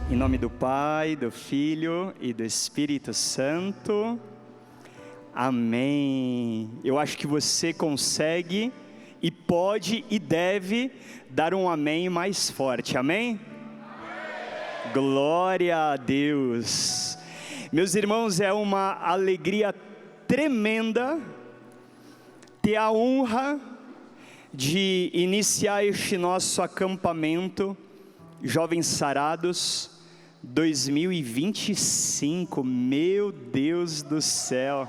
Em nome do Pai, do Filho e do Espírito Santo. Amém. Eu acho que você consegue e pode e deve dar um amém mais forte. Amém? Amém. Glória a Deus. Meus irmãos, é uma alegria tremenda ter a honra de iniciar este nosso acampamento Jovens Sarados 2025, meu Deus do céu.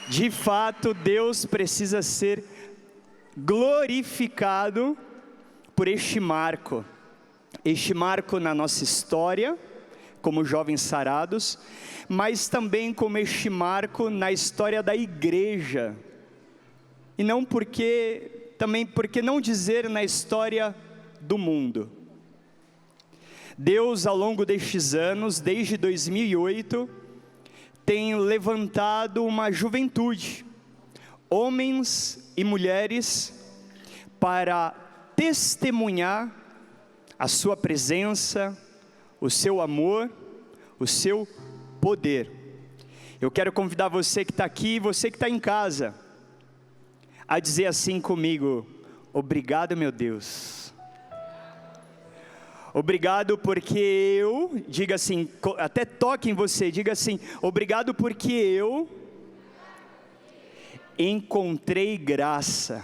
De fato, Deus precisa ser glorificado por este marco na nossa história, como Jovens Sarados, mas também como este marco na história da igreja, e não porque não dizer na história do mundo. Deus, ao longo destes anos, desde 2008, tem levantado uma juventude, homens e mulheres, para testemunhar a sua presença, o seu amor, o seu poder. Eu quero convidar você que está aqui e você que está em casa, a dizer assim comigo: obrigado, meu Deus. Obrigado porque eu, diga assim, até toque em você, diga assim: obrigado porque eu encontrei graça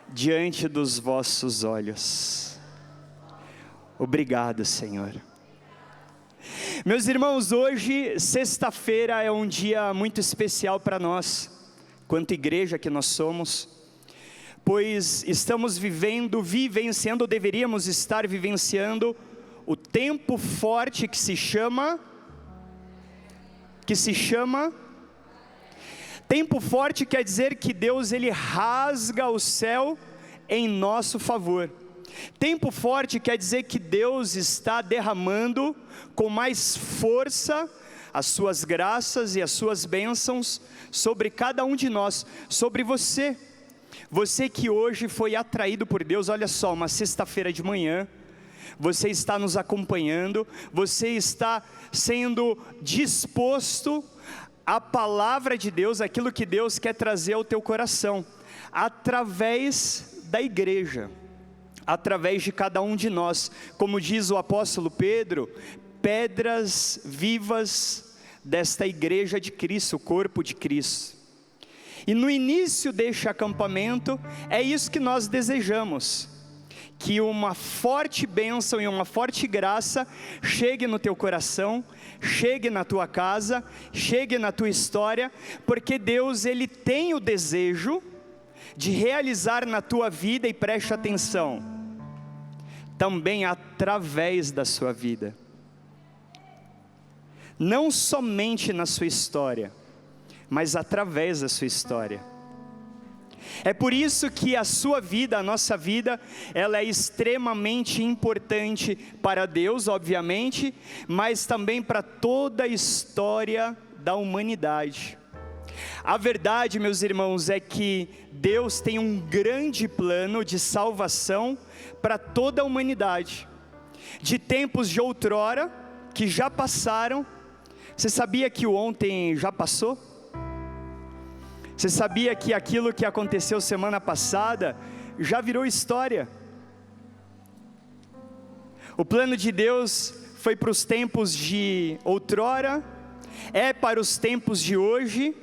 diante dos vossos olhos. Obrigado, Senhor. Meus irmãos, hoje, sexta-feira, é um dia muito especial para nós, quanto igreja que nós somos, pois estamos vivenciando, deveríamos estar vivenciando o tempo forte que se chama tempo forte. Quer dizer que Deus, Ele rasga o céu em nosso favor. Tempo forte quer dizer que Deus está derramando com mais força as suas graças e as suas bênçãos sobre cada um de nós, sobre você. Você que hoje foi atraído por Deus, olha só, uma sexta-feira de manhã, você está nos acompanhando, você está sendo disposto à palavra de Deus, aquilo que Deus quer trazer ao teu coração, através da igreja, através de cada um de nós, como diz o apóstolo Pedro, pedras vivas desta igreja de Cristo, o corpo de Cristo. E no início deste acampamento, é isso que nós desejamos, que uma forte bênção e uma forte graça chegue no teu coração, chegue na tua casa, chegue na tua história, porque Deus, Ele tem o desejo de realizar na tua vida, e preste atenção, também através da sua vida, não somente na sua história, mas através da sua história. É por isso que a sua vida, a nossa vida, ela é extremamente importante para Deus, obviamente, mas também para toda a história da humanidade. A verdade, meus irmãos, é que Deus tem um grande plano de salvação para toda a humanidade, de tempos de outrora, que já passaram. Você sabia que o ontem já passou? Você sabia que aquilo que aconteceu semana passada já virou história? O plano de Deus foi para os tempos de outrora, é para os tempos de hoje,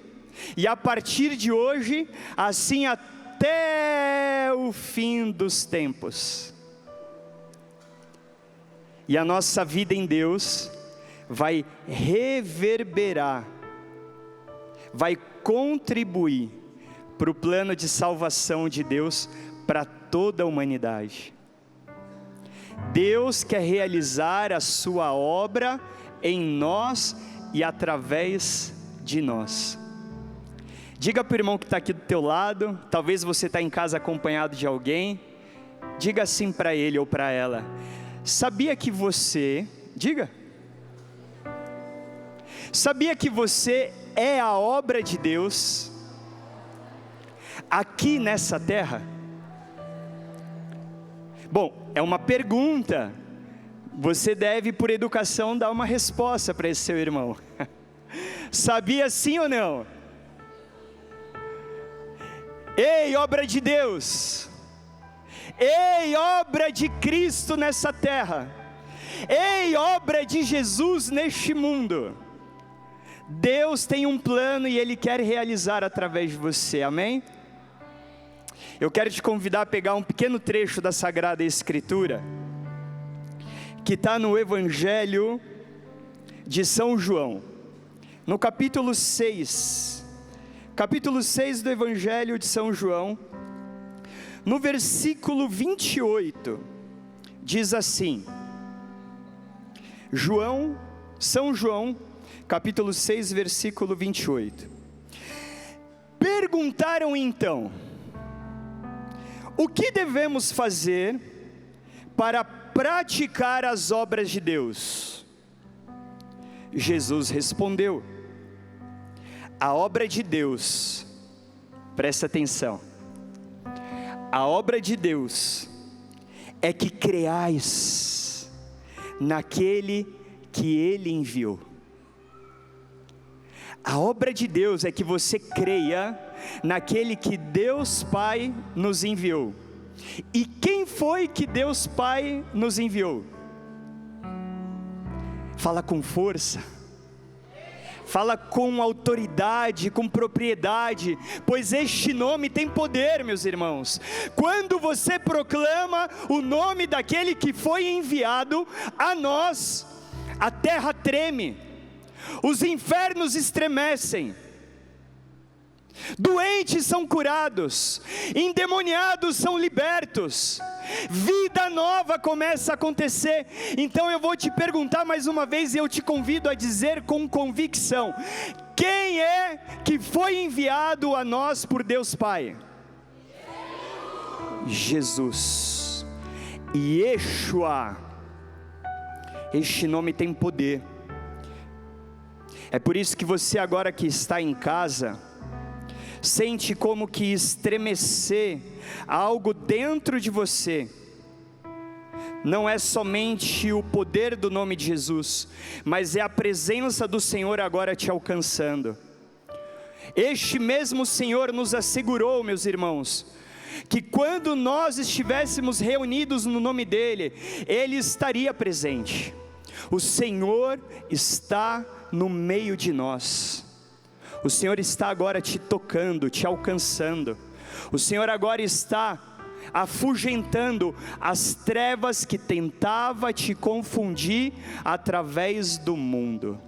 e a partir de hoje, assim até o fim dos tempos. E a nossa vida em Deus vai reverberar, vai contribuir para o plano de salvação de Deus para toda a humanidade. Deus quer realizar a sua obra em nós e através de nós. Diga para o irmão que está aqui do teu lado, talvez você está em casa acompanhado de alguém, diga assim para ele ou para ela: sabia que você, sabia que você é a obra de Deus aqui nessa terra? Bom, é uma pergunta. Você deve, por educação, dar uma resposta para esse seu irmão. Sabia sim ou não? Ei, obra de Deus! Ei, obra de Cristo nessa terra! Ei, obra de Jesus neste mundo! Deus tem um plano e Ele quer realizar através de você, amém? Eu quero te convidar a pegar um pequeno trecho da Sagrada Escritura, que está no Evangelho de São João, no capítulo 6 do Evangelho de São João, no versículo 28, diz assim, São João, capítulo 6, versículo 28, perguntaram então, o que devemos fazer para praticar as obras de Deus? Jesus respondeu, a obra de Deus, presta atenção, a obra de Deus é que creais naquele que Ele enviou. A obra de Deus é que você creia naquele que Deus Pai nos enviou. E quem foi que Deus Pai nos enviou? Fala com força, fala com autoridade, com propriedade, pois este nome tem poder, meus irmãos. Quando você proclama o nome daquele que foi enviado a nós, a terra treme, os infernos estremecem, doentes são curados, endemoniados são libertos, vida nova começa a acontecer. Então eu vou te perguntar mais uma vez, e eu te convido a dizer com convicção, quem é que foi enviado a nós por Deus Pai? Jesus. Yeshua, este nome tem poder. É por isso que você agora que está em casa, sente como que estremecer algo dentro de você. Não é somente o poder do nome de Jesus, mas é a presença do Senhor agora te alcançando. Este mesmo Senhor nos assegurou, meus irmãos, que quando nós estivéssemos reunidos no nome dEle, Ele estaria presente. O Senhor está no meio de nós. O Senhor está agora te tocando, te alcançando. O Senhor agora está afugentando as trevas que tentava te confundir através do mundo.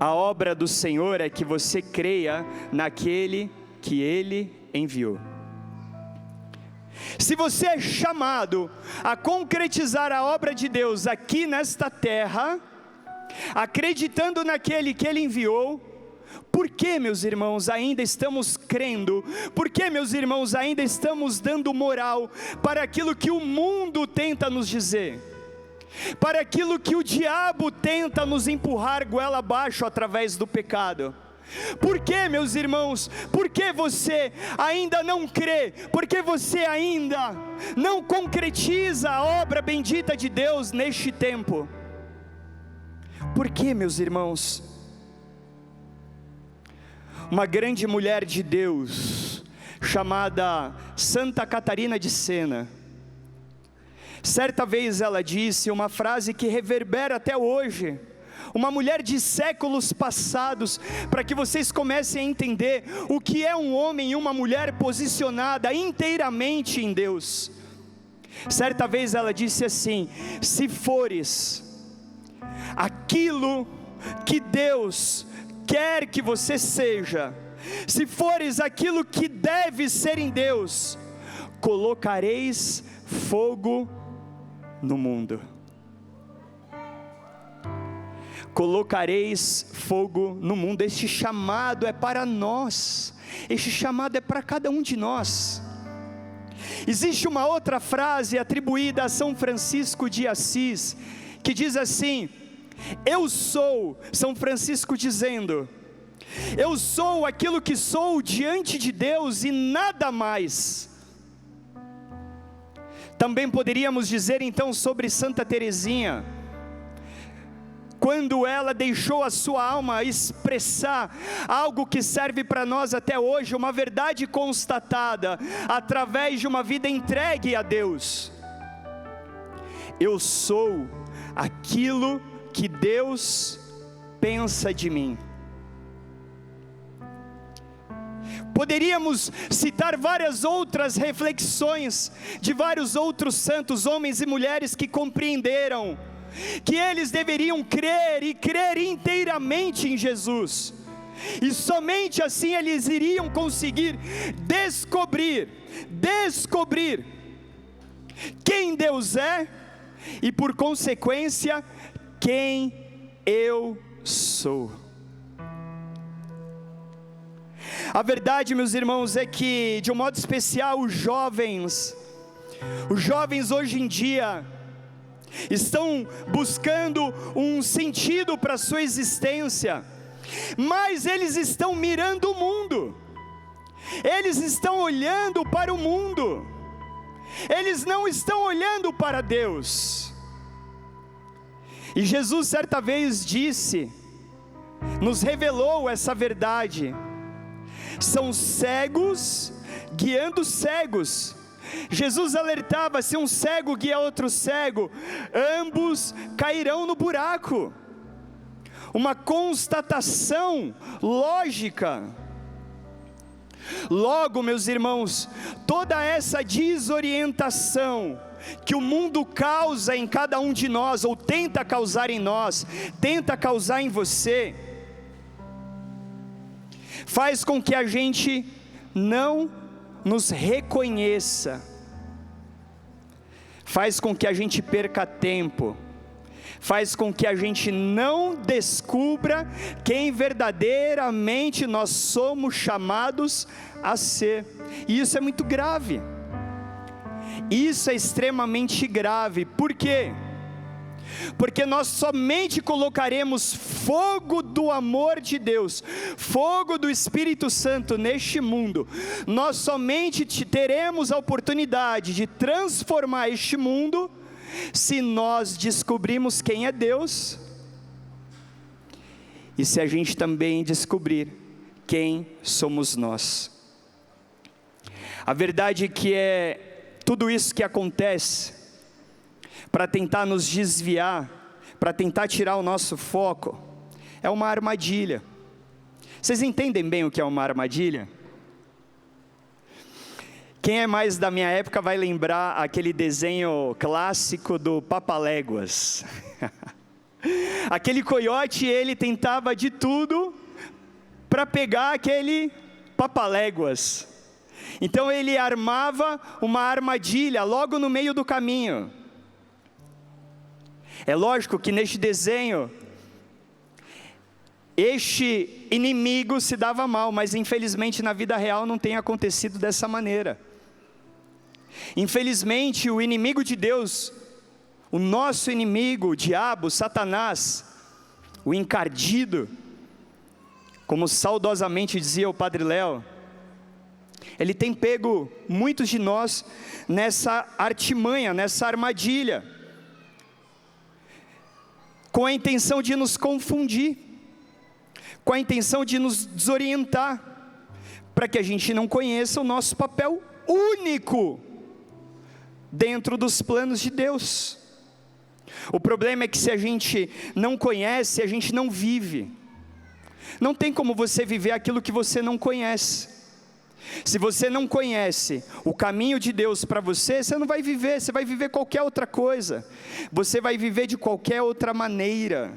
A obra do Senhor é que você creia naquele que Ele enviou. Se você é chamado a concretizar a obra de Deus aqui nesta terra, acreditando naquele que Ele enviou, por que, meus irmãos, ainda estamos crendo? Por que, meus irmãos, ainda estamos dando moral para aquilo que o mundo tenta nos dizer? Para aquilo que o diabo tenta nos empurrar goela abaixo através do pecado? Por que, meus irmãos? Por que você ainda não crê? Por que você ainda não concretiza a obra bendita de Deus neste tempo? Por que, meus irmãos? Uma grande mulher de Deus, chamada Santa Catarina de Sena, certa vez ela disse uma frase que reverbera até hoje, uma mulher de séculos passados, para que vocês comecem a entender o que é um homem e uma mulher posicionada inteiramente em Deus. Certa vez ela disse assim: se fores aquilo que Deus quer que você seja, se fores aquilo que deve ser em Deus, colocareis fogo no mundo. Colocareis fogo no mundo. Este chamado é para nós, este chamado é para cada um de nós. Existe uma outra frase atribuída a São Francisco de Assis, que diz assim: eu sou, São Francisco dizendo, eu sou aquilo que sou diante de Deus e nada mais. Também poderíamos dizer então sobre Santa Teresinha, quando ela deixou a sua alma expressar algo que serve para nós até hoje, uma verdade constatada através de uma vida entregue a Deus: eu sou aquilo que Deus pensa de mim. Poderíamos citar várias outras reflexões de vários outros santos, homens e mulheres que compreenderam que eles deveriam crer e crer inteiramente em Jesus, e somente assim eles iriam conseguir descobrir quem Deus é e, por consequência, quem eu sou. A verdade, meus irmãos, é que, de um modo especial, os jovens hoje em dia estão buscando um sentido para a sua existência, mas eles estão mirando o mundo, eles estão olhando para o mundo, eles não estão olhando para Deus. E Jesus certa vez disse, nos revelou essa verdade: são cegos guiando cegos. Jesus alertava: se um cego guia outro cego, ambos cairão no buraco. Uma constatação lógica. Logo, meus irmãos, toda essa desorientação que o mundo causa em cada um de nós, ou tenta causar em nós, tenta causar em você, faz com que a gente não nos reconheça, faz com que a gente perca tempo, faz com que a gente não descubra quem verdadeiramente nós somos chamados a ser. E isso é muito grave, isso é extremamente grave. Por quê? Porque nós somente colocaremos fogo do amor de Deus, fogo do Espírito Santo neste mundo, nós somente teremos a oportunidade de transformar este mundo, se nós descobrirmos quem é Deus, e se a gente também descobrir quem somos nós. A verdade é que tudo isso que acontece para tentar nos desviar, para tentar tirar o nosso foco, é uma armadilha. Vocês entendem bem o que é uma armadilha? Quem é mais da minha época vai lembrar aquele desenho clássico do Papaléguas. Aquele coiote, ele tentava de tudo para pegar aquele Papaléguas. Então ele armava uma armadilha logo no meio do caminho. É lógico que neste desenho, este inimigo se dava mal, mas infelizmente na vida real não tem acontecido dessa maneira. Infelizmente o inimigo de Deus, o nosso inimigo, o diabo, Satanás, o encardido, como saudosamente dizia o Padre Léo, ele tem pego muitos de nós nessa artimanha, nessa armadilha, com a intenção de nos confundir, com a intenção de nos desorientar, para que a gente não conheça o nosso papel único dentro dos planos de Deus. O problema é que se a gente não conhece, a gente não vive. Não tem como você viver aquilo que você não conhece. Se você não conhece o caminho de Deus para você, você não vai viver, você vai viver qualquer outra coisa, você vai viver de qualquer outra maneira,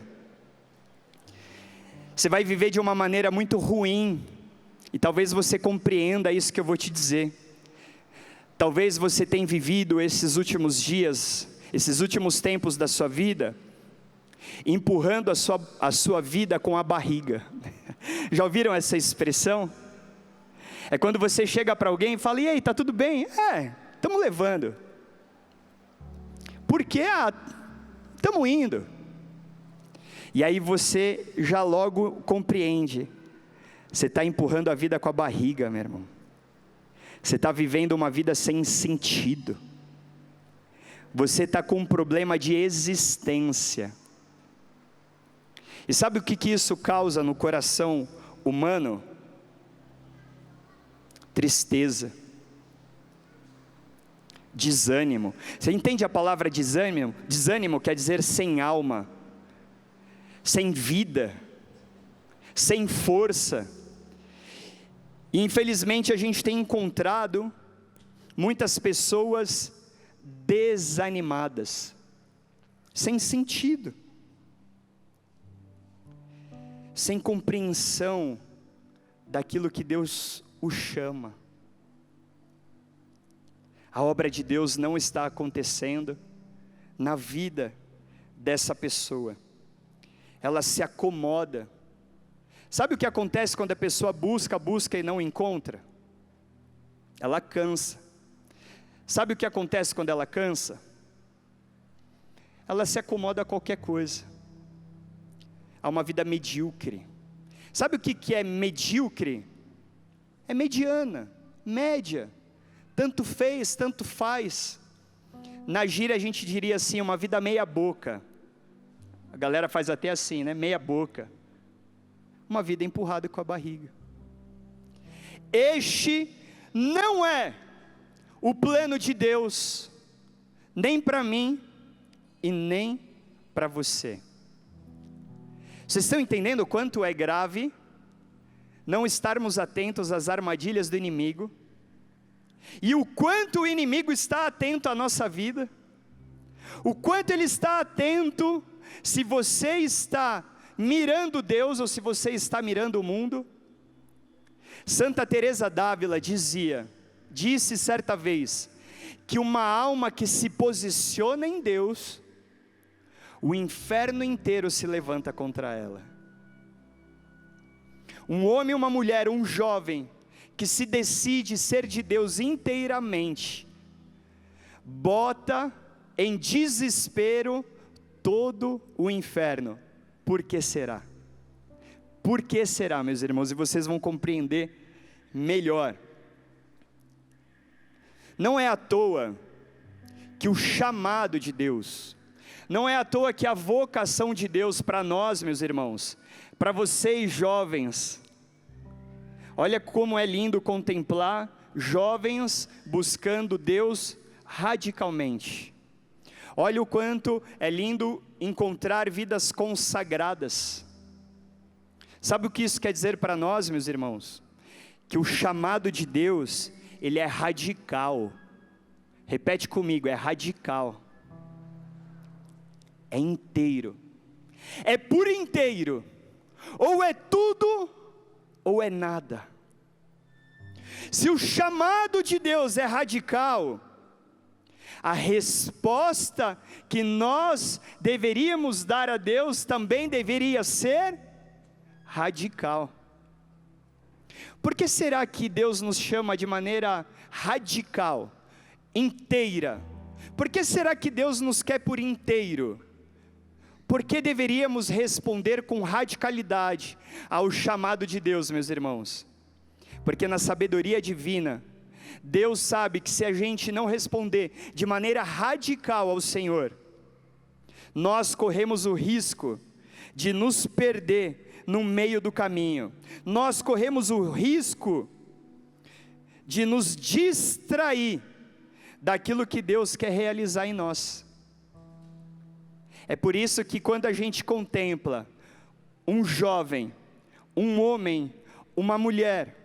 você vai viver de uma maneira muito ruim, e talvez você compreenda isso que eu vou te dizer. Talvez você tenha vivido esses últimos dias, esses últimos tempos da sua vida, empurrando a sua vida com a barriga. Já ouviram essa expressão? É quando você chega para alguém e fala: e aí, tá tudo bem? Estamos levando. Por quê? Estamos indo. E aí você já logo compreende, você está empurrando a vida com a barriga, meu irmão. Você está vivendo uma vida sem sentido. Você está com um problema de existência. E sabe o que isso causa no coração humano? Tristeza, desânimo. Você entende a palavra desânimo? Desânimo quer dizer sem alma, sem vida, sem força. E infelizmente a gente tem encontrado muitas pessoas desanimadas, sem sentido, sem compreensão daquilo que Deus o chama. A obra de Deus não está acontecendo na vida dessa pessoa. Ela se acomoda. Sabe o que acontece quando a pessoa busca e não encontra? Ela cansa. Sabe o que acontece quando ela cansa? Ela se acomoda a qualquer coisa, a uma vida medíocre. Sabe o que é medíocre? É mediana, média, tanto fez, tanto faz. Na gíria a gente diria assim, uma vida meia boca. A galera faz até assim, né? Meia boca. Uma vida empurrada com a barriga. Este não é o plano de Deus, nem para mim e nem para você. Vocês estão entendendo o quanto é grave não estarmos atentos às armadilhas do inimigo, e o quanto o inimigo está atento à nossa vida, o quanto ele está atento se você está mirando Deus ou se você está mirando o mundo. Santa Teresa d'Ávila disse certa vez, que uma alma que se posiciona em Deus, o inferno inteiro se levanta contra ela. Um homem, uma mulher, um jovem, que se decide ser de Deus inteiramente, bota em desespero todo o inferno. Por que será? Por que será, meus irmãos? E vocês vão compreender melhor. Não é à toa que o chamado de Deus, não é à toa que a vocação de Deus para nós, meus irmãos, para vocês jovens, olha como é lindo contemplar jovens buscando Deus radicalmente. Olha o quanto é lindo encontrar vidas consagradas. Sabe o que isso quer dizer para nós, meus irmãos? Que o chamado de Deus, ele é radical. Repete comigo, é radical. É inteiro. É por inteiro. Ou é tudo, ou é nada. Se o chamado de Deus é radical, a resposta que nós deveríamos dar a Deus também deveria ser radical. Por que será que Deus nos chama de maneira radical, inteira? Por que será que Deus nos quer por inteiro? Por que deveríamos responder com radicalidade ao chamado de Deus, meus irmãos? Porque na sabedoria divina, Deus sabe que se a gente não responder de maneira radical ao Senhor, nós corremos o risco de nos perder no meio do caminho. Nós corremos o risco de nos distrair daquilo que Deus quer realizar em nós. É por isso que quando a gente contempla um jovem, um homem, uma mulher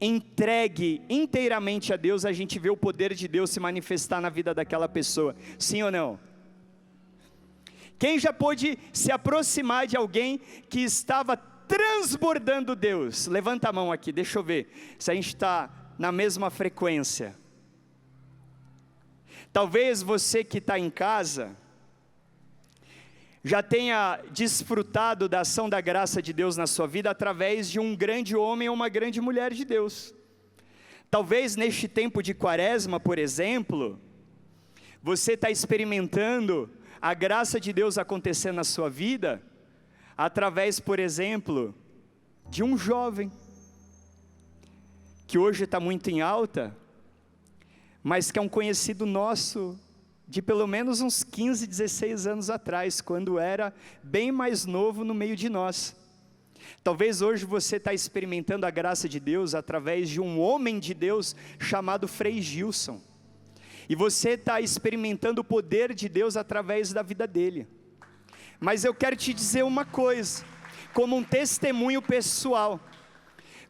entregue inteiramente a Deus, a gente vê o poder de Deus se manifestar na vida daquela pessoa. Sim ou não? Quem já pôde se aproximar de alguém que estava transbordando Deus? Levanta a mão aqui, deixa eu ver se a gente está na mesma frequência. Talvez você que está em casa já tenha desfrutado da ação da graça de Deus na sua vida através de um grande homem ou uma grande mulher de Deus. Talvez neste tempo de quaresma, por exemplo, você está experimentando a graça de Deus acontecer na sua vida, através, por exemplo, de um jovem, que hoje está muito em alta, mas que é um conhecido nosso de pelo menos uns 15, 16 anos atrás, quando era bem mais novo no meio de nós. Talvez hoje você está experimentando a graça de Deus através de um homem de Deus chamado Frei Gilson, e você está experimentando o poder de Deus através da vida dele. Mas eu quero te dizer uma coisa, como um testemunho pessoal.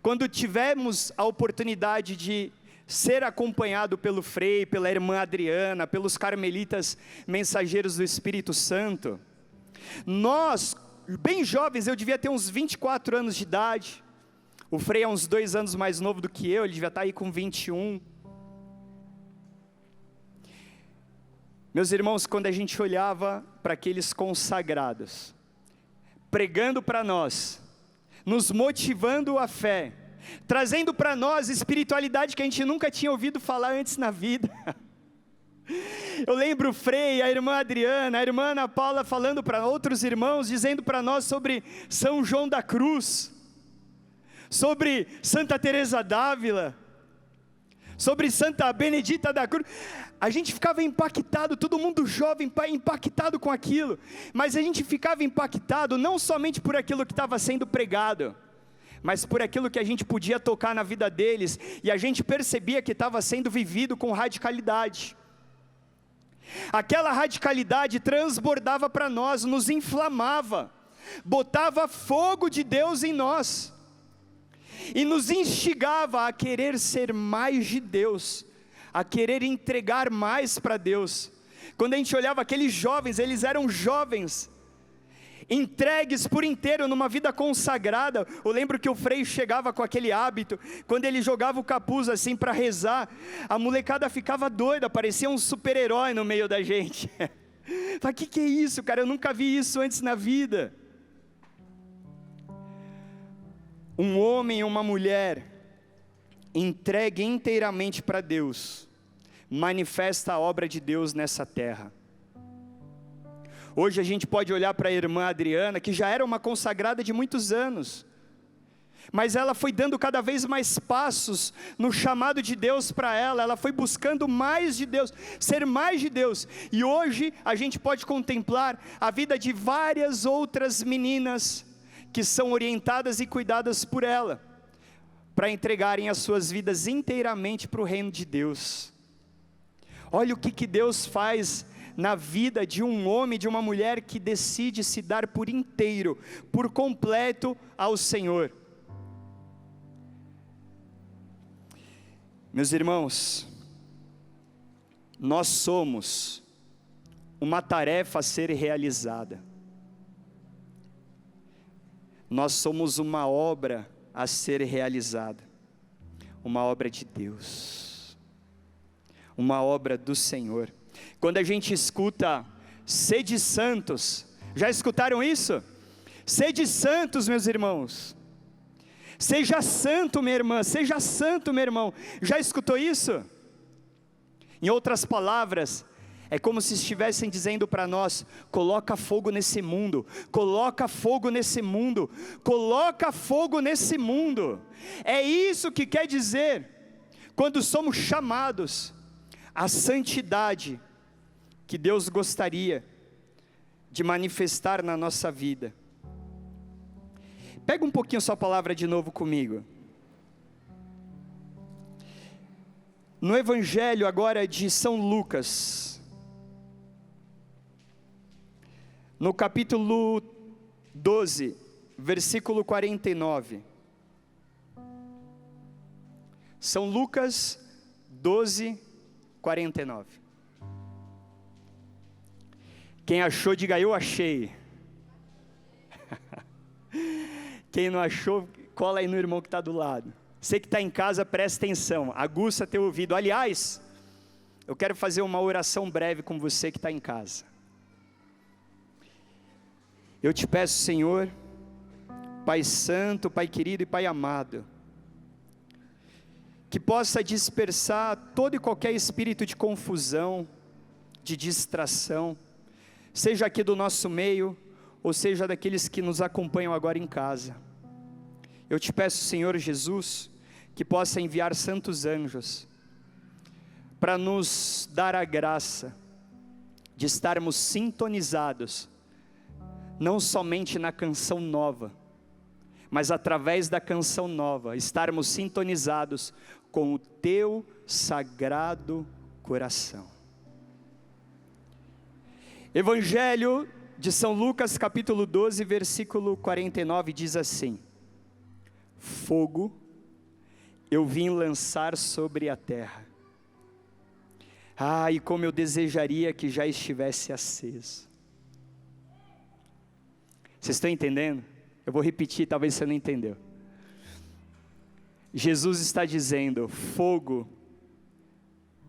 Quando tivemos a oportunidade de ser acompanhado pelo Frei, pela irmã Adriana, pelos carmelitas mensageiros do Espírito Santo, nós, bem jovens, eu devia ter uns 24 anos de idade, o Frei é uns 2 anos mais novo do que eu, ele devia estar aí com 21. Meus irmãos, quando a gente olhava para aqueles consagrados, pregando para nós, nos motivando a fé, trazendo para nós espiritualidade que a gente nunca tinha ouvido falar antes na vida. Eu lembro o Frei, a irmã Adriana, a irmã Ana Paula falando para outros irmãos, dizendo para nós sobre São João da Cruz, sobre Santa Teresa d'Ávila, sobre Santa Benedita da Cruz. A gente ficava impactado, todo mundo jovem, impactado com aquilo, mas a gente ficava impactado não somente por aquilo que estava sendo pregado, mas por aquilo que a gente podia tocar na vida deles, e a gente percebia que estava sendo vivido com radicalidade. Aquela radicalidade transbordava para nós, nos inflamava, botava fogo de Deus em nós, e nos instigava a querer ser mais de Deus, a querer entregar mais para Deus. Quando a gente olhava aqueles jovens, eles eram jovens, entregues por inteiro numa vida consagrada. Eu lembro que o Frei chegava com aquele hábito, quando ele jogava o capuz assim para rezar, a molecada ficava doida, parecia um super-herói no meio da gente. Falei, que é isso, cara? Eu nunca vi isso antes na vida. Um homem e uma mulher entregue inteiramente para Deus, manifesta a obra de Deus nessa terra. Hoje a gente pode olhar para a irmã Adriana, que já era uma consagrada de muitos anos, mas ela foi dando cada vez mais passos no chamado de Deus para ela, ela foi buscando mais de Deus, ser mais de Deus, e hoje a gente pode contemplar a vida de várias outras meninas, que são orientadas e cuidadas por ela, para entregarem as suas vidas inteiramente para o reino de Deus. Olha o que Deus faz na vida de um homem, de uma mulher que decide se dar por inteiro, por completo ao Senhor. Meus irmãos, nós somos uma tarefa a ser realizada, nós somos uma obra a ser realizada, uma obra de Deus, uma obra do Senhor. Quando a gente escuta, sede santos, já escutaram isso? Sede santos, meus irmãos, seja santo, minha irmã, seja santo, meu irmão, já escutou isso? Em outras palavras, é como se estivessem dizendo para nós, coloca fogo nesse mundo, coloca fogo nesse mundo, coloca fogo nesse mundo. É isso que quer dizer, quando somos chamados à santidade, que Deus gostaria de manifestar na nossa vida. Pega um pouquinho sua palavra de novo comigo. No Evangelho agora de São Lucas, no capítulo 12, versículo 49. São Lucas 12, 49. Quem achou, diga eu achei. Quem não achou, cola aí no irmão que está do lado. Você que está em casa, presta atenção, aguça teu ouvido. Aliás, eu quero fazer uma oração breve com você que está em casa. Eu te peço, Senhor, Pai Santo, Pai querido e Pai amado, que possa dispersar todo e qualquer espírito de confusão, de distração, seja aqui do nosso meio, ou seja daqueles que nos acompanham agora em casa. Eu te peço, Senhor Jesus, que possa enviar santos anjos, para nos dar a graça, de estarmos sintonizados, não somente na canção nova, mas através da canção nova, estarmos sintonizados com o teu sagrado coração. Evangelho de São Lucas, capítulo 12, versículo 49, diz assim: fogo eu vim lançar sobre a terra. E como eu desejaria que já estivesse aceso. Vocês estão entendendo? Eu vou repetir, talvez você não entendeu. Jesus está dizendo: fogo,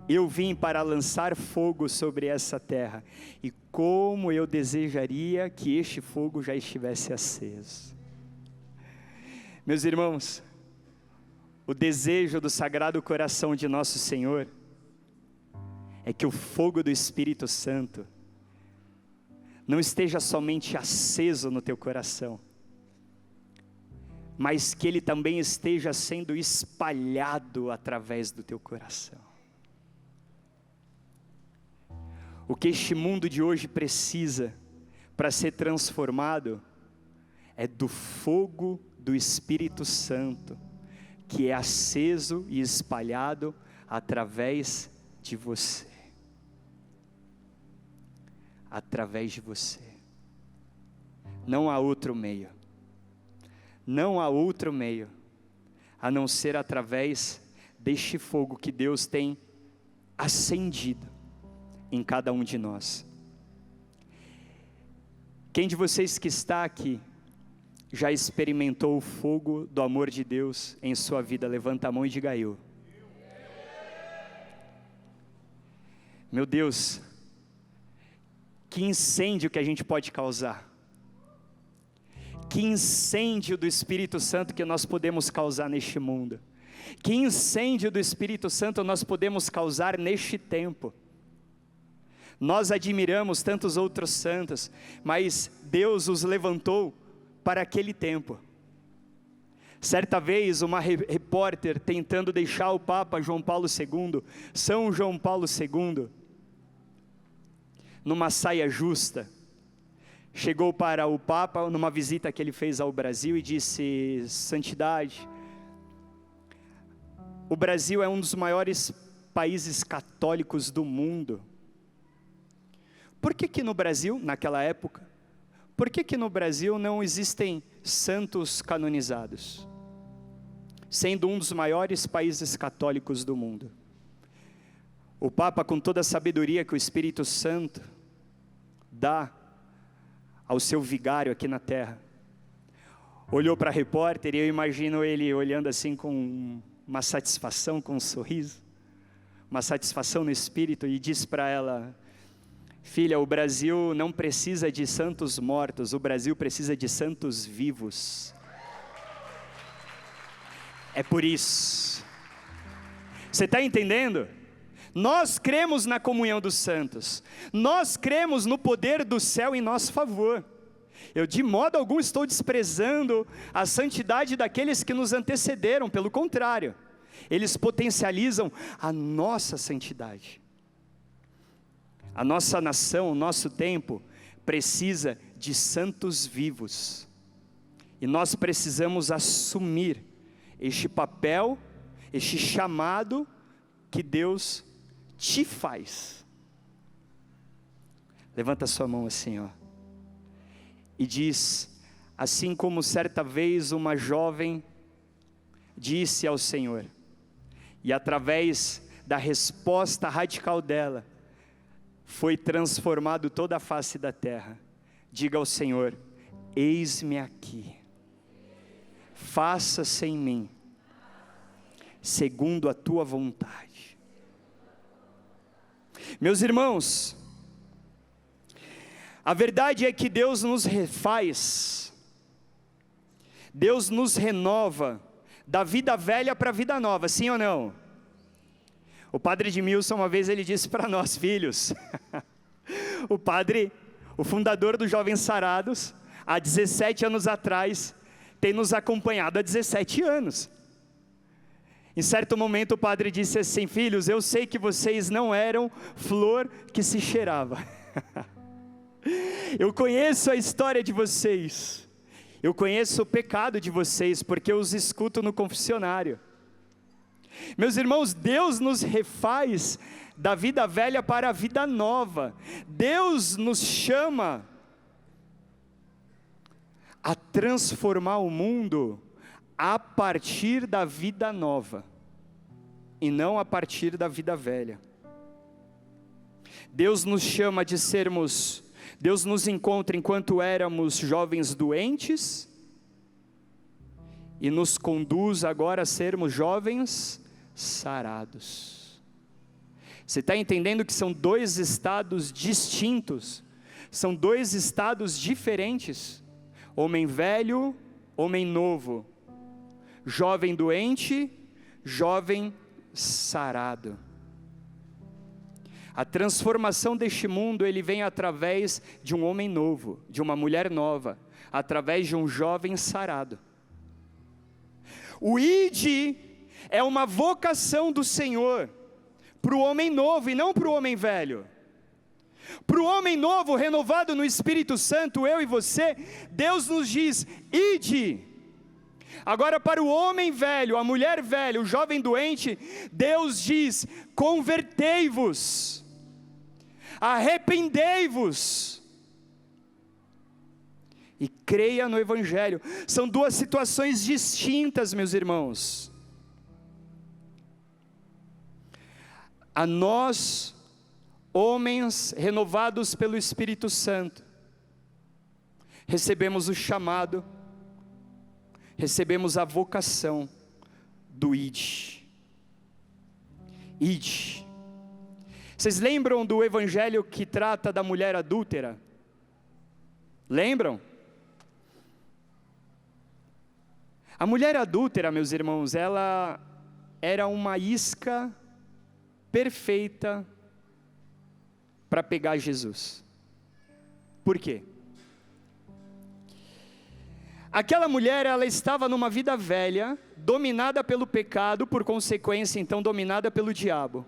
eu vim para lançar fogo sobre essa terra, e como eu desejaria que este fogo já estivesse aceso. Meus irmãos, o desejo do Sagrado Coração de nosso Senhor é que o fogo do Espírito Santo não esteja somente aceso no teu coração, mas que ele também esteja sendo espalhado através do teu coração. O que este mundo de hoje precisa para ser transformado é do fogo do Espírito Santo, que é aceso e espalhado através de você. Através de você. Não há outro meio. Não há outro meio a não ser através deste fogo que Deus tem acendido em cada um de nós. Quem de vocês que está aqui já experimentou o fogo do amor de Deus em sua vida? Levanta a mão e diga eu. Meu Deus, que incêndio que a gente pode causar. Que incêndio do Espírito Santo que nós podemos causar neste mundo. Que incêndio do Espírito Santo nós podemos causar neste tempo. Nós admiramos tantos outros santos, mas Deus os levantou para aquele tempo. Certa vez uma repórter tentando deixar o Papa João Paulo II, São João Paulo II, numa saia justa, chegou para o Papa numa visita que ele fez ao Brasil e disse: santidade, o Brasil é um dos maiores países católicos do mundo. Por que no Brasil, naquela época, por que no Brasil não existem santos canonizados? Sendo um dos maiores países católicos do mundo. O Papa, com toda a sabedoria que o Espírito Santo dá ao seu vigário aqui na terra, olhou para a repórter e eu imagino ele olhando assim com uma satisfação, com um sorriso, uma satisfação no espírito, e disse para ela: filha, o Brasil não precisa de santos mortos, o Brasil precisa de santos vivos. É por isso. Você está entendendo? Nós cremos na comunhão dos santos, nós cremos no poder do céu em nosso favor. Eu de modo algum estou desprezando a santidade daqueles que nos antecederam, pelo contrário, eles potencializam a nossa santidade. A nossa nação, o nosso tempo, precisa de santos vivos, e nós precisamos assumir este papel, este chamado que Deus te faz. Levanta sua mão assim, e diz: assim como certa vez uma jovem disse ao Senhor, e através da resposta radical dela, foi transformado toda a face da terra. Diga ao Senhor: eis-me aqui, faça-se em mim, segundo a tua vontade. Meus irmãos, a verdade é que Deus nos refaz, Deus nos renova, da vida velha para a vida nova, sim ou não? O padre Edmilson, uma vez ele disse para nós, filhos, o fundador dos Jovens Sarados, há 17 anos atrás, tem nos acompanhado há 17 anos. Em certo momento o padre disse assim: filhos, eu sei que vocês não eram flor que se cheirava, Eu conheço a história de vocês, eu conheço o pecado de vocês, porque eu os escuto no confessionário. Meus irmãos, Deus nos refaz da vida velha para a vida nova. Deus nos chama a transformar o mundo a partir da vida nova, e não a partir da vida velha. Deus nos chama de sermos, Deus nos encontra enquanto éramos jovens doentes, e nos conduz agora a sermos jovens sarados. Você está entendendo que são dois estados distintos, são dois estados diferentes, homem velho, homem novo, jovem doente, jovem sarado. A transformação deste mundo, ele vem através de um homem novo, de uma mulher nova, através de um jovem sarado. O ID é uma vocação do Senhor, para o homem novo e não para o homem velho. Para o homem novo, renovado no Espírito Santo, eu e você, Deus nos diz, ide. Agora para o homem velho, a mulher velha, o jovem doente, Deus diz, convertei-vos, arrependei-vos, e creia no Evangelho. São duas situações distintas, meus irmãos. A nós, homens renovados pelo Espírito Santo, recebemos o chamado, recebemos a vocação do ID. ID. Vocês lembram do evangelho que trata da mulher adúltera? Lembram? A mulher adúltera, meus irmãos, ela era uma isca perfeita para pegar Jesus. Por quê? Aquela mulher, ela estava numa vida velha, dominada pelo pecado, por consequência, então, dominada pelo diabo.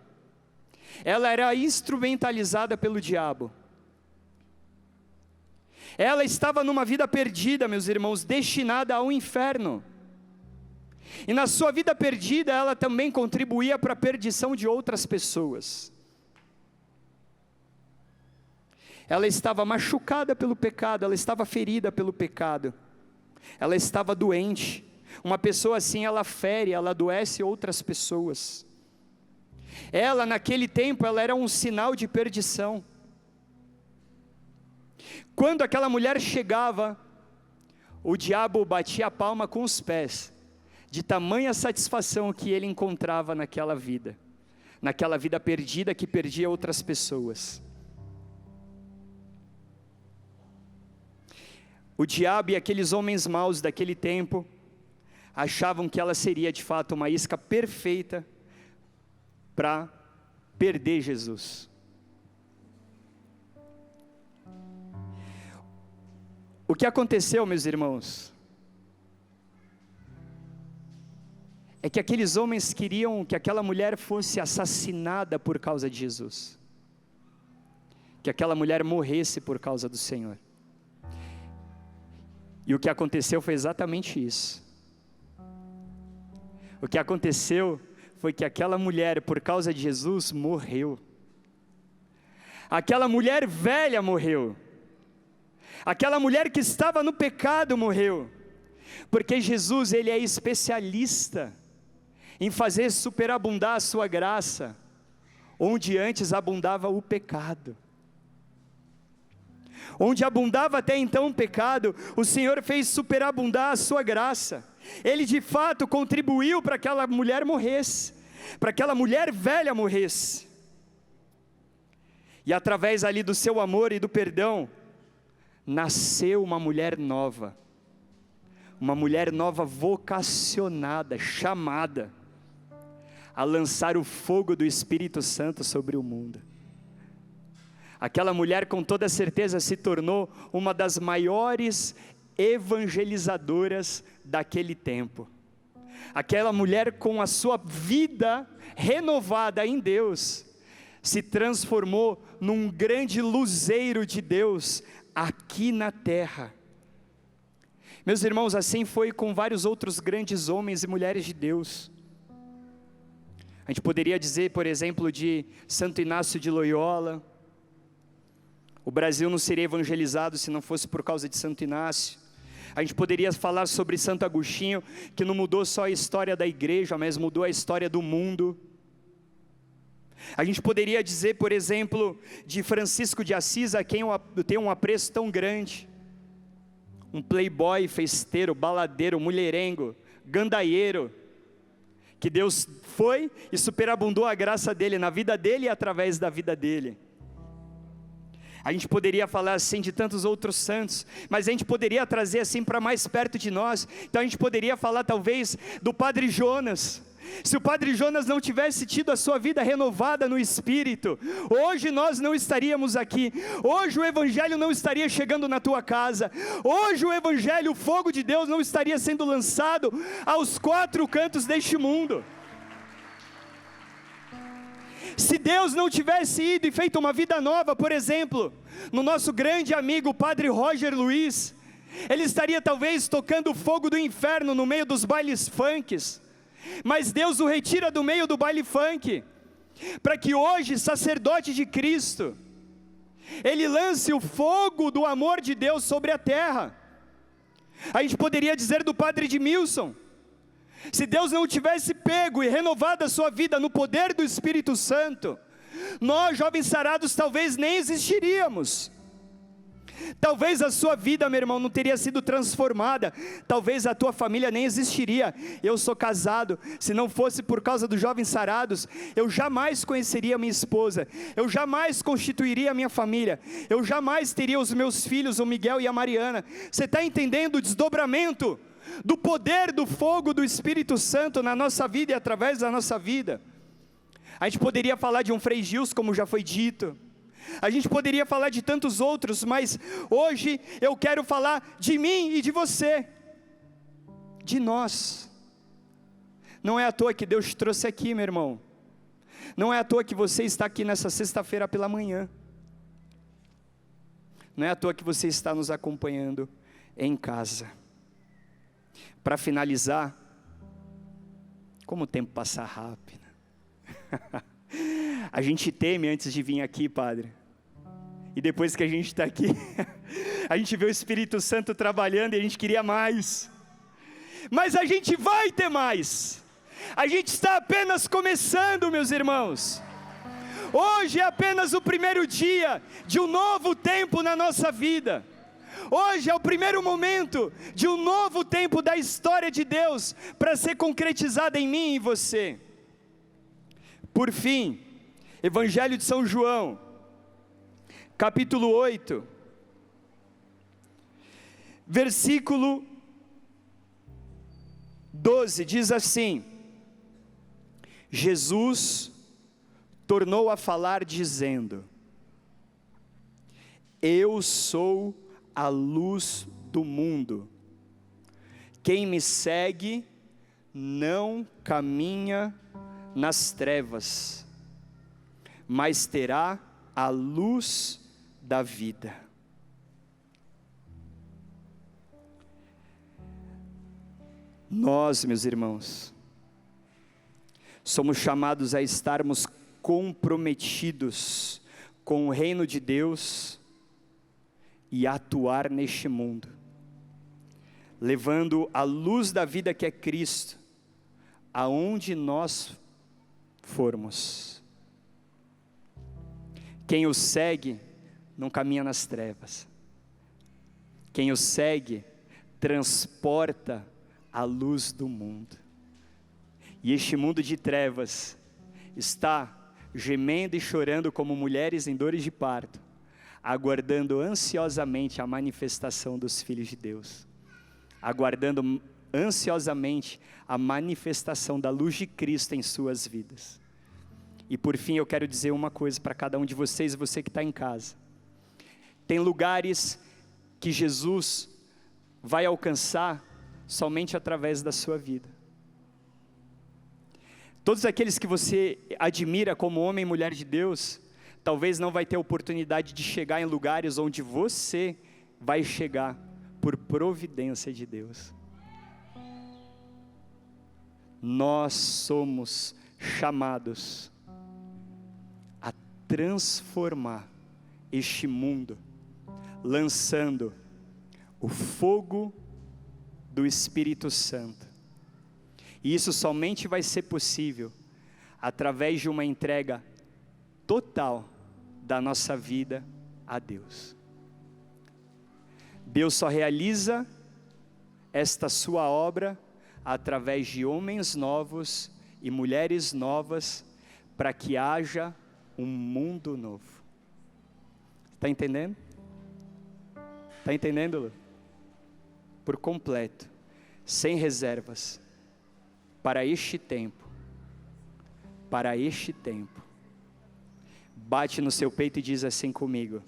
Ela era instrumentalizada pelo diabo. Ela estava numa vida perdida, meus irmãos, destinada ao inferno. E na sua vida perdida, ela também contribuía para a perdição de outras pessoas. Ela estava machucada pelo pecado, ela estava ferida pelo pecado, ela estava doente. Uma pessoa assim, ela fere, ela adoece outras pessoas. Ela, naquele tempo, ela era um sinal de perdição. Quando aquela mulher chegava, o diabo batia a palma com os pés, de tamanha satisfação que ele encontrava naquela vida perdida que perdia outras pessoas. O diabo e aqueles homens maus daquele tempo achavam que ela seria de fato uma isca perfeita para perder Jesus. O que aconteceu, meus irmãos, é que aqueles homens queriam que aquela mulher fosse assassinada por causa de Jesus, que aquela mulher morresse por causa do Senhor. E o que aconteceu foi exatamente isso. O que aconteceu foi que aquela mulher, por causa de Jesus, morreu. Aquela mulher velha morreu. Aquela mulher que estava no pecado morreu. Porque Jesus, ele é especialista em fazer superabundar a sua graça, onde antes abundava o pecado. Onde abundava até então o pecado, o Senhor fez superabundar a sua graça. Ele de fato contribuiu para que aquela mulher morresse, para que aquela mulher velha morresse. E através ali do seu amor e do perdão, nasceu uma mulher nova vocacionada, chamada a lançar o fogo do Espírito Santo sobre o mundo. Aquela mulher com toda certeza se tornou uma das maiores evangelizadoras daquele tempo. Aquela mulher com a sua vida renovada em Deus, se transformou num grande luzeiro de Deus aqui na terra. Meus irmãos, assim foi com vários outros grandes homens e mulheres de Deus. A gente poderia dizer, por exemplo, de Santo Inácio de Loyola. O Brasil não seria evangelizado se não fosse por causa de Santo Inácio. A gente poderia falar sobre Santo Agostinho, que não mudou só a história da igreja, mas mudou a história do mundo. A gente poderia dizer, por exemplo, de Francisco de Assis, a quem eu tenho um apreço tão grande. Um playboy, festeiro, baladeiro, mulherengo, gandaieiro, que Deus foi e superabundou a graça dele na vida dele e através da vida dele. A gente poderia falar assim de tantos outros santos, mas a gente poderia trazer assim para mais perto de nós. Então a gente poderia falar talvez do Padre Jonas. Se o Padre Jonas não tivesse tido a sua vida renovada no Espírito, hoje nós não estaríamos aqui, hoje o Evangelho não estaria chegando na tua casa, hoje o Evangelho, o fogo de Deus não estaria sendo lançado aos quatro cantos deste mundo. Se Deus não tivesse ido e feito uma vida nova, por exemplo, no nosso grande amigo Padre Roger Luiz, ele estaria talvez tocando o fogo do inferno no meio dos bailes funks, mas Deus o retira do meio do baile funk, para que hoje, sacerdote de Cristo, ele lance o fogo do amor de Deus sobre a terra. A gente poderia dizer do Padre Edmilson, se Deus não tivesse pego e renovado a sua vida no poder do Espírito Santo, nós jovens sarados talvez nem existiríamos. Talvez a sua vida, meu irmão, não teria sido transformada, talvez a tua família nem existiria. Eu sou casado, se não fosse por causa dos jovens sarados, eu jamais conheceria minha esposa, eu jamais constituiria a minha família, eu jamais teria os meus filhos, o Miguel e a Mariana. Você está entendendo o desdobramento do poder do fogo do Espírito Santo na nossa vida e através da nossa vida? A gente poderia falar de um Frei Gils, como já foi dito, a gente poderia falar de tantos outros, mas hoje eu quero falar de mim e de você, de nós. Não é à toa que Deus te trouxe aqui, meu irmão, não é à toa que você está aqui nessa sexta-feira pela manhã, não é à toa que você está nos acompanhando em casa. Para finalizar, como o tempo passa rápido, a gente teme antes de vir aqui, Padre, e depois que a gente está aqui, a gente vê o Espírito Santo trabalhando e a gente queria mais, mas a gente vai ter mais, a gente está apenas começando, meus irmãos. Hoje é apenas o primeiro dia de um novo tempo na nossa vida. Hoje é o primeiro momento de um novo tempo da história de Deus para ser concretizada em mim e em você. Por fim, Evangelho de São João, capítulo 8, versículo 12, diz assim: Jesus tornou a falar dizendo: eu sou a luz do mundo, quem me segue não caminha nas trevas, mas terá a luz da vida. Nós, meus irmãos, somos chamados a estarmos comprometidos com o reino de Deus e atuar neste mundo, levando a luz da vida que é Cristo, aonde nós formos. Quem o segue não caminha nas trevas, quem o segue transporta a luz do mundo, e este mundo de trevas está gemendo e chorando como mulheres em dores de parto, aguardando ansiosamente a manifestação dos filhos de Deus, aguardando ansiosamente a manifestação da luz de Cristo em suas vidas. E por fim eu quero dizer uma coisa para cada um de vocês, você que está em casa: tem lugares que Jesus vai alcançar somente através da sua vida. Todos aqueles que você admira como homem e mulher de Deus, talvez não vai ter oportunidade de chegar em lugares onde você vai chegar por providência de Deus. Nós somos chamados a transformar este mundo, lançando o fogo do Espírito Santo. E isso somente vai ser possível através de uma entrega total da nossa vida a Deus. Deus só realiza esta sua obra através de homens novos e mulheres novas, para que haja um mundo novo. Está entendendo? Está entendendo, Lu? Por completo, sem reservas, para este tempo, bate no seu peito e diz assim comigo: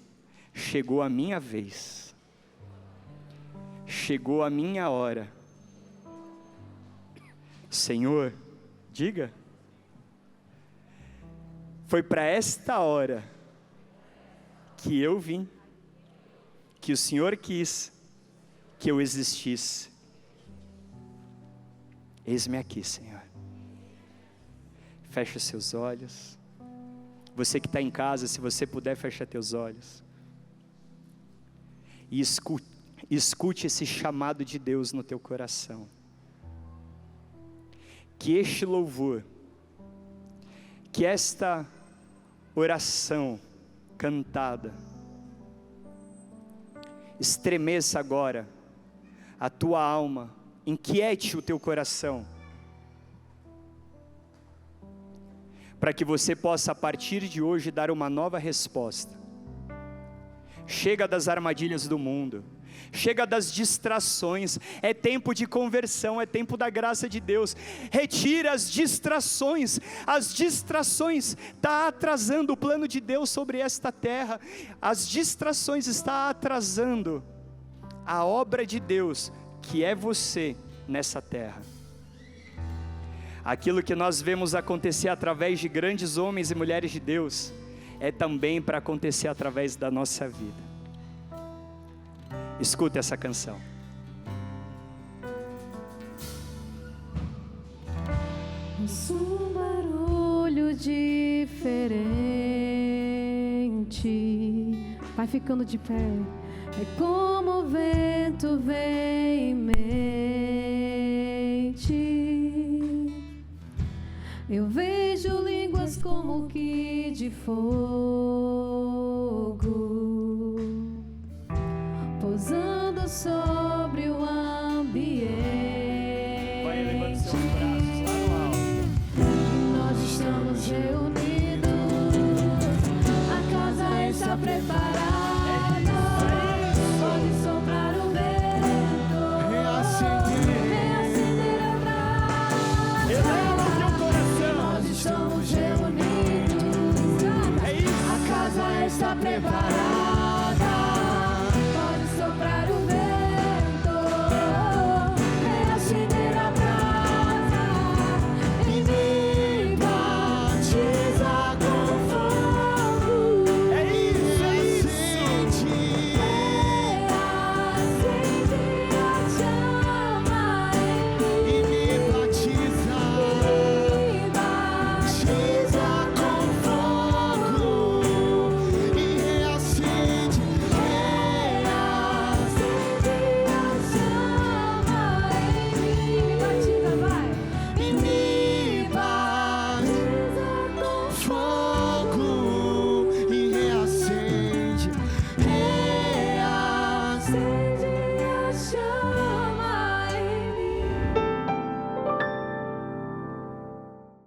chegou a minha vez, chegou a minha hora. Senhor, diga, foi para esta hora que eu vim, que o Senhor quis que eu existisse. Eis-me aqui, Senhor. Fecha seus olhos. Você que está em casa, se você puder, fecha teus olhos. E escute esse chamado de Deus no teu coração. Que este louvor, que esta oração cantada, estremeça agora a tua alma, inquiete o teu coração, para que você possa a partir de hoje dar uma nova resposta. Chega das armadilhas do mundo, chega das distrações, é tempo de conversão, é tempo da graça de Deus. Retira as distrações está atrasando o plano de Deus sobre esta terra, as distrações está atrasando a obra de Deus, que é você nessa terra. Aquilo que nós vemos acontecer através de grandes homens e mulheres de Deus, é também para acontecer através da nossa vida. Escuta essa canção. Um barulho diferente vai ficando de pé. É como o vento vem em mente. Eu vejo línguas como que de fogo pousando sobre o ambiente. Vai levando seus braços lá no alto. Nós estamos reunidos